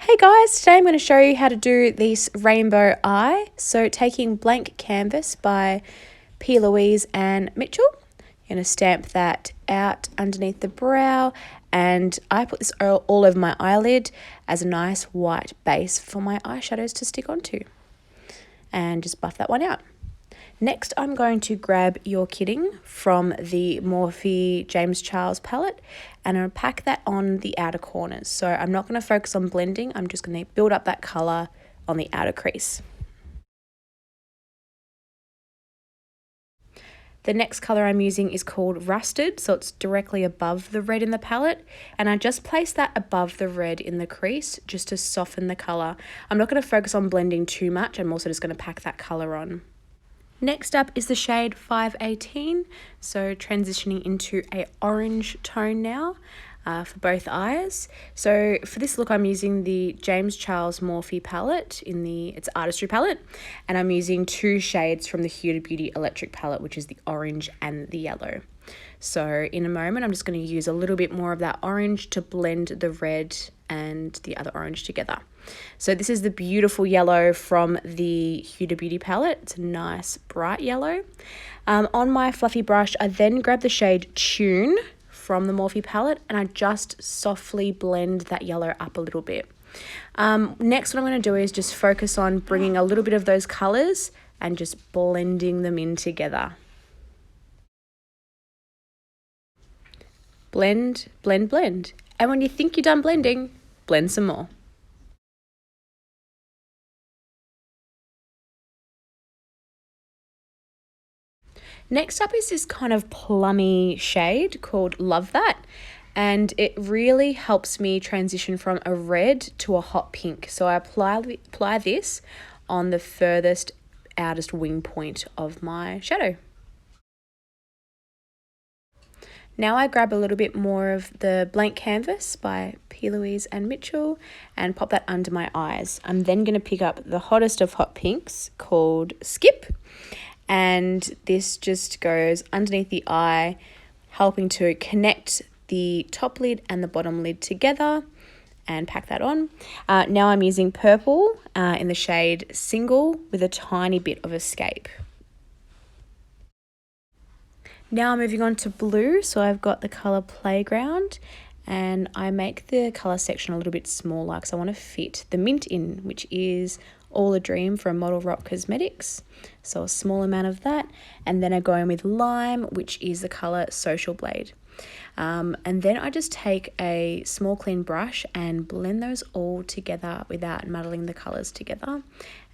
Hey guys, today I'm going to show you how to do this rainbow eye. So taking Blank Canvas by P. Louise and Mitchell, you're going to stamp that out underneath the brow, and I put this all over my eyelid as a nice white base for my eyeshadows to stick onto, and just buff that one out. Next, I'm going to grab your kitting from the Morphe James Charles palette and I'll pack that on the outer corners. So I'm not going to focus on blending, I'm just going to build up that colour on the outer crease. The next colour I'm using is called Rusted, so it's directly above the red in the palette, and I just place that above the red in the crease just to soften the colour. I'm not going to focus on blending too much, I'm also just going to pack that colour on. Next up is the shade 518, so transitioning into a orange tone now for both eyes. So for this look I'm using the James Charles Morphe palette it's Artistry palette, and I'm using two shades from the Huda Beauty Electric palette, which is the orange and the yellow. So in a moment I'm just going to use a little bit more of that orange to blend the red and the other orange together. So this is the beautiful yellow from the Huda Beauty palette. It's a nice bright yellow. On my fluffy brush, I then grab the shade Tune from the Morphe palette and I just softly blend that yellow up a little bit. Next, what I'm going to do is just focus on bringing a little bit of those colours and just blending them in together. Blend, blend, blend. And when you think you're done blending, blend some more. Next up is this kind of plummy shade called Love That, and it really helps me transition from a red to a hot pink. So I apply this on the furthest outest wing point of my shadow. Now I grab a little bit more of the Blank Canvas by P. Louise and Mitchell and pop that under my eyes. I'm then going to pick up the hottest of hot pinks called Skip, and this just goes underneath the eye, helping to connect the top lid and the bottom lid together, and pack that on. Now I'm using purple in the shade Single with a tiny bit of Escape. Now I'm moving on to blue, so I've got the colour Playground, and I make the colour section a little bit smaller because I want to fit the mint in, which is All a Dream from Model Rock Cosmetics. So a small amount of that, and then I go in with Lime, which is the colour Social Blade. And then I just take a small clean brush and blend those all together without muddling the colours together,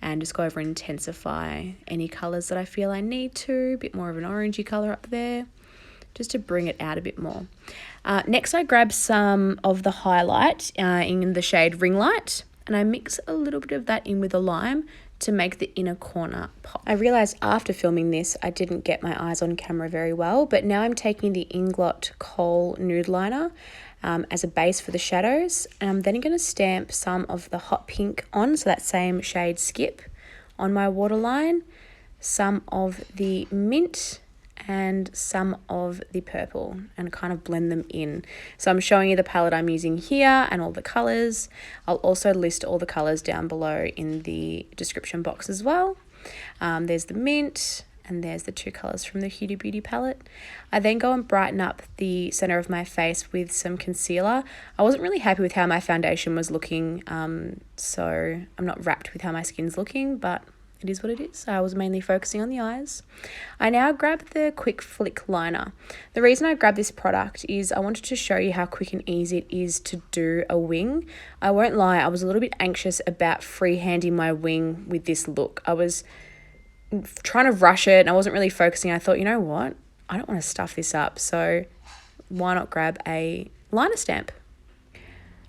and just go over and intensify any colours that I feel I need to, a bit more of an orangey colour up there, just to bring it out a bit more. Next I grab some of the highlight in the shade Ring Light, and I mix a little bit of that in with the lime to make the inner corner pop. I realised after filming this I didn't get my eyes on camera very well, but now I'm taking the Inglot Kohl Nude Liner as a base for the shadows, and I'm then going to stamp some of the hot pink on, so that same shade Skip, on my waterline, some of the mint and some of the purple, and kind of blend them in. So I'm showing you the palette I'm using here and all the colours. I'll also list all the colours down below in the description box as well. There's the mint and there's the two colours from the Huda Beauty palette. I then go and brighten up the centre of my face with some concealer. I wasn't really happy with how my foundation was looking, so I'm not wrapped with how my skin's looking, but it is what it is. I was mainly focusing on the eyes. I now grab the Quick Flick Liner. The reason I grabbed this product is I wanted to show you how quick and easy it is to do a wing. I won't lie, I was a little bit anxious about freehanding my wing with this look. I was trying to rush it and I wasn't really focusing. I thought, you know what? I don't want to stuff this up, so why not grab a liner stamp?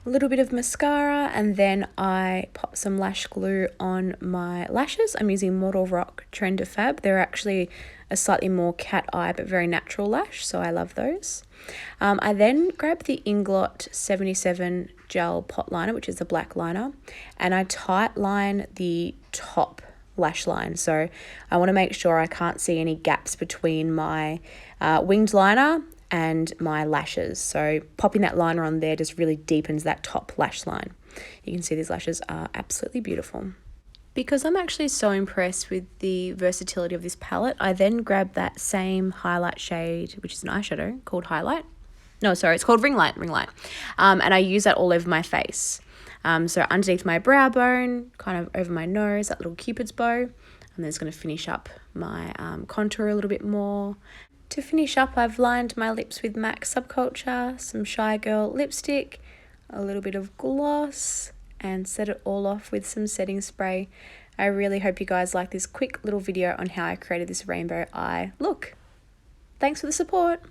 A little bit of mascara, and then I pop some lash glue on my lashes. I'm using Model Rock Trend de Fab. They're actually a slightly more cat eye but very natural lash, so I love those. I then grab the Inglot 77 Gel Pot Liner, which is the black liner, and I tight line the top lash line. So I want to make sure I can't see any gaps between my winged liner and my lashes. So popping that liner on there just really deepens that top lash line. You can see these lashes are absolutely beautiful. Because I'm actually so impressed with the versatility of this palette, I then grabbed that same highlight shade, which is an eyeshadow called Highlight. No, sorry, it's called Ring Light. And I use that all over my face. So underneath my brow bone, kind of over my nose, that little cupid's bow. I'm just going to finish up my contour a little bit more. To finish up, I've lined my lips with MAC Subculture, some Shy Girl lipstick, a little bit of gloss, and set it all off with some setting spray. I really hope you guys like this quick little video on how I created this rainbow eye look. Thanks for the support.